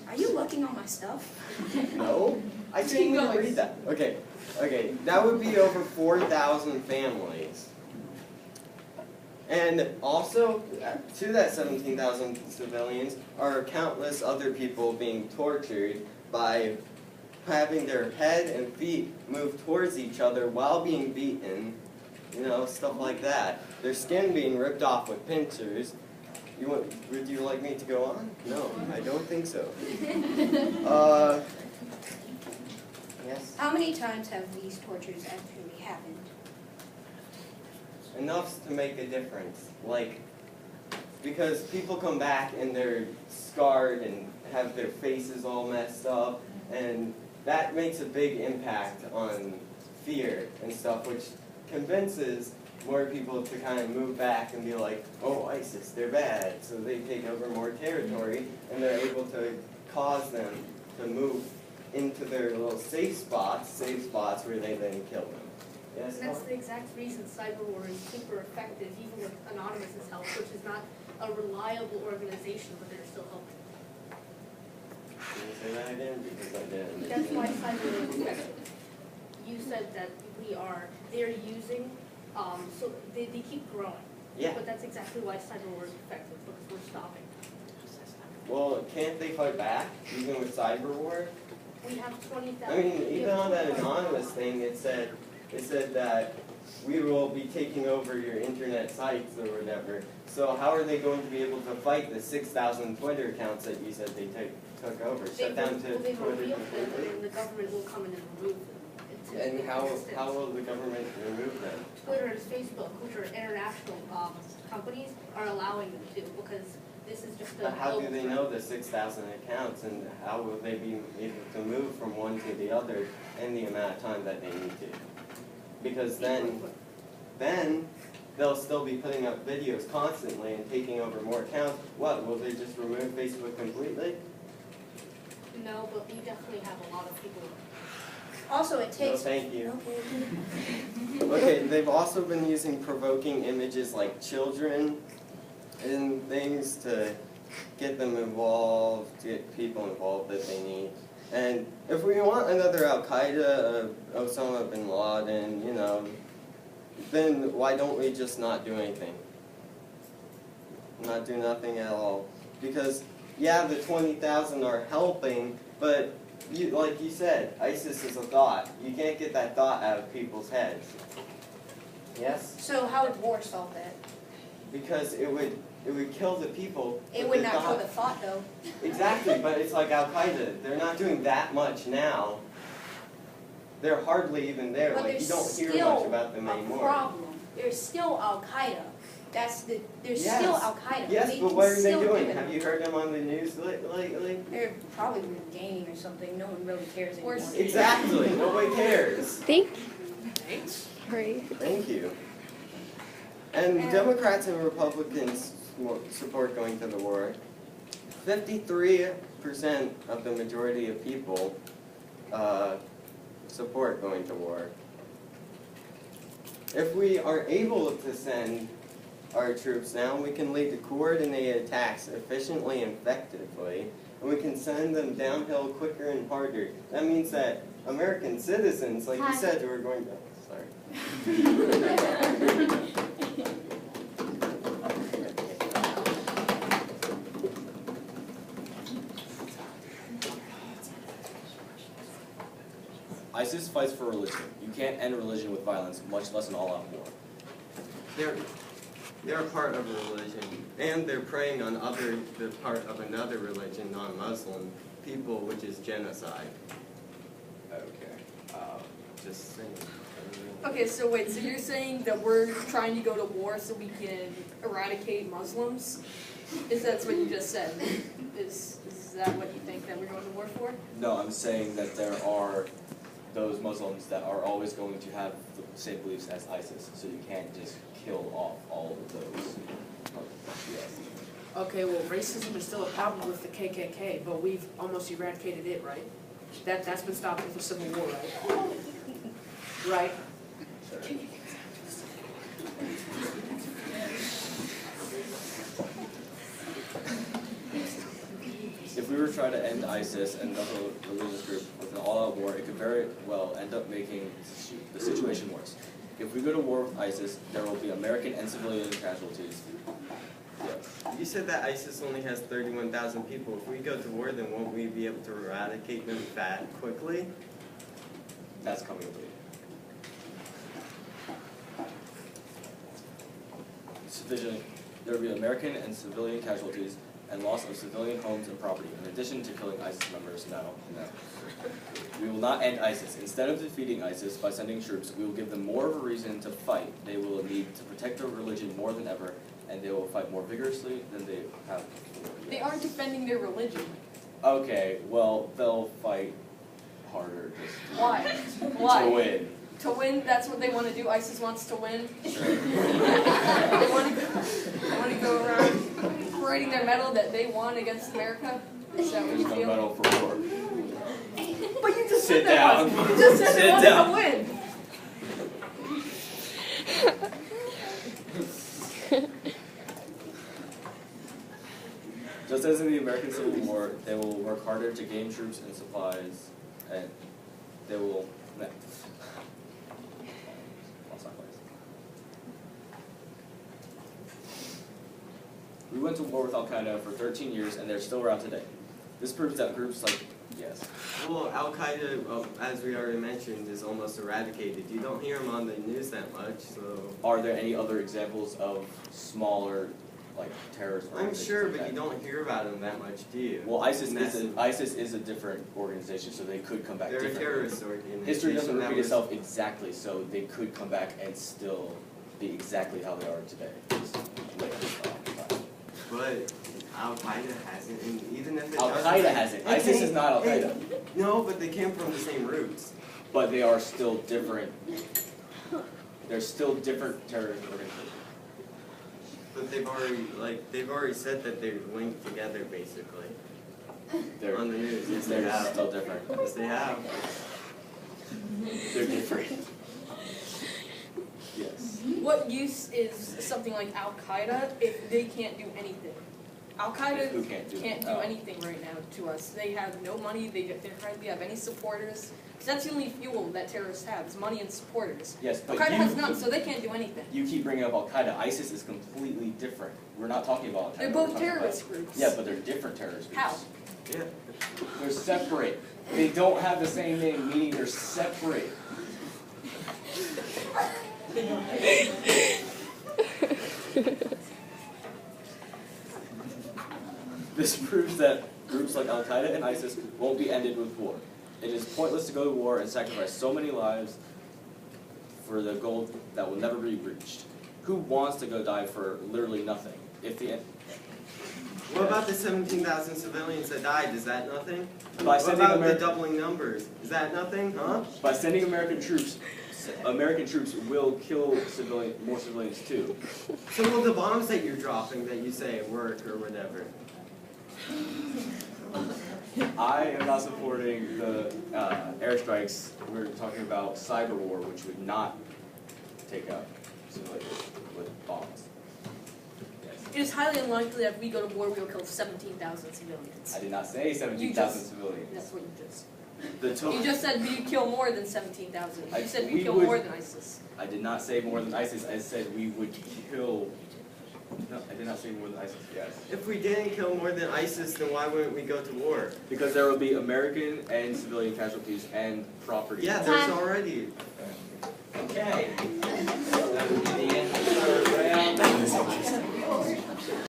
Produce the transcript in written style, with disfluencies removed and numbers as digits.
Are you looking on my stuff? No, I can't even read that. Okay, that would be over 4,000 families. And also, to that 17,000 civilians are countless other people being tortured by having their head and feet move towards each other while being beaten, you know, stuff like that. Their skin being ripped off with pincers. Would you like me to go on? No, I don't think so. Yes? How many times have these tortures actually happened? Enough to make a difference. Like, because people come back and they're scarred and have their faces all messed up, and that makes a big impact on fear and stuff, which convinces more people to kind of move back and be like, oh, ISIS, they're bad. So they take over more territory, and they're able to cause them to move into their little safe spots where they then kill them. Yes, and that's the exact reason cyber war is super effective, even with Anonymous' help, which is not a reliable organization, but they're still helping. Can you say that again? Because I didn't. That's why cyber war is effective. You said that they're using, so they keep growing. Yeah. But that's exactly why cyber war is effective, because we're stopping. Well, can't they fight back, even with cyber war? We have 20,000. I mean, even on that Anonymous thing, it said that we will be taking over your internet sites or whatever. So how are they going to be able to fight the 6,000 Twitter accounts that you said they took over? Shut down to They've Twitter revealed them, completely? and the government will come in and remove them. And how will the government remove them? Twitter and Facebook, which are international companies, are allowing them to, because this is just a But how do global they threat. know the 6,000 accounts, and how will they be able to move from one to the other in the amount of time that they need to? Because then they'll still be putting up videos constantly and taking over more accounts. What, will they just remove Facebook completely? No, but you definitely have a lot of people. Also, it No, takes... thank you. Okay. Okay, they've also been using provoking images like children and things to get them involved, to get people involved that they need. And if we want another Al-Qaeda, Osama bin Laden, you know, then why don't we just not do anything? Not do nothing at all. Because, yeah, the 20,000 are helping, but like you said, ISIS is a thought. You can't get that thought out of people's heads. Yes? So how would war solve that? Because it would kill the people. It with would the not thought. kill the thought, though. Exactly, but it's like Al-Qaeda. They're not doing that much now. They're hardly even there. But Like, there's you don't hear still much about them a anymore. problem. There's still Al-Qaeda. There's Yes. still Al-Qaeda. Yes, They but can what are they still do doing? it. Have you heard them on the news lately? They're probably gaming or something. No one really cares Or anymore. Exactly. Nobody cares. Thanks. Right. Thank you. And Democrats and Republicans support going to the war. 53% of the majority of people support going to war. If we are able to send our troops down, we can lead to coordinated attacks efficiently and effectively, and we can send them downhill quicker and harder. That means that American citizens, like you said, who are going to... Sorry. ISIS fights for religion. You can't end religion with violence, much less an all-out war. They're a part of a religion, and they're preying on the part of another religion, non-Muslim people, which is genocide. Okay. Just saying. Okay, so wait, so you're saying that we're trying to go to war so we can eradicate Muslims? Is that what you just said? Is that what you think that we're going to war for? No, I'm saying that there are those Muslims that are always going to have the same beliefs as ISIS, so you can't just kill off all of those. Yes. Okay, well, racism is still a problem with the KKK, but we've almost eradicated it, right? That's been stopped with the Civil War, right? Right? if we were trying to end ISIS and the whole religious group with an all-out war, it could very well end up making the situation worse. If we go to war with ISIS, there will be American and civilian casualties. Yeah. You said that ISIS only has 31,000 people. If we go to war, then won't we be able to eradicate them that quickly? That's coming later. There will be American and civilian casualties and loss of civilian homes and property, in addition to killing ISIS members. No. We will not end ISIS. Instead of defeating ISIS by sending troops, we will give them more of a reason to fight. They will need to protect their religion more than ever, and they will fight more vigorously than they have before. They aren't defending their religion. Okay, well, they'll fight harder just Why? Why? to win. To win, that's what they want to do. ISIS wants to win. Sure. They want to go around parading their medal that they won against America. Is that what There's you no feel? medal for war. But you just Sit said there down. was. You just said Sit there wasn't down. a win. Just as in the American Civil War, they will work harder to gain troops and supplies, and they will. Lost my place. We went to war with Al Qaeda for 13 years, and they're still around today. This proves that groups like Well, Al Qaeda, as we already mentioned, is almost eradicated. You don't hear them on the news that much, so. Are there any other examples of smaller, like terrorist I'm organizations? sure, like but that? you don't hear about them that much, do you? Well, ISIS Massive. is a different organization, so they could come back They're a differently. terrorist organization. History doesn't that repeat was- itself exactly, so they could come back and still be exactly how they are today. Just later on time. But Al Qaeda hasn't, and even if it Al does- Qaeda hasn't. Hey, ISIS hey, is not Al hey, Qaeda, No, but they came from the same roots. but they are still different. They're still different terrorist organizations. But they've already said that they're linked together, basically, They're on the news. Yes, they they're have. still different. Yes, they have. They're different. Yes. What use is something like Al Qaeda if they can't do anything? Al Qaeda Who can't do it? can't do Oh. anything right now to us. They have no money. They hardly have any supporters. 'Cause that's the only fuel that terrorists have is money and supporters. Yes, Al but Qaeda has you, none, so they can't do anything. you keep bringing up Al Qaeda. ISIS is completely different. We're not talking about Al Qaeda. They're we're both talking about- terrorist groups. Yeah, but they're different terrorist groups. How? Yeah. They're separate. They don't have the same name, meaning they're separate. This proves that groups like Al Qaeda and ISIS won't be ended with war. It is pointless to go to war and sacrifice so many lives for the goal that will never be reached. Who wants to go die for literally nothing? If the What about the 17,000 civilians that died? Is that nothing? By What sending about the Ameri- doubling numbers? Is that nothing? Huh? by sending American troops will kill more civilians too. So will the bombs that you're dropping that you say work or whatever? I am not supporting the airstrikes. We're talking about cyber war, which would not take out civilians with bombs. Yes. It is highly unlikely that if we go to war, we will kill 17,000 civilians. I did not say 17,000 That's civilians. what you just. The total. You just said we kill more than 17,000. You said we we kill would- more than ISIS. I did not say more than ISIS. I said we would kill. No, I did not say more than ISIS. Yes. If we didn't kill more than ISIS, then why wouldn't we go to war? Because there will be American and civilian casualties and property. Yeah, there's already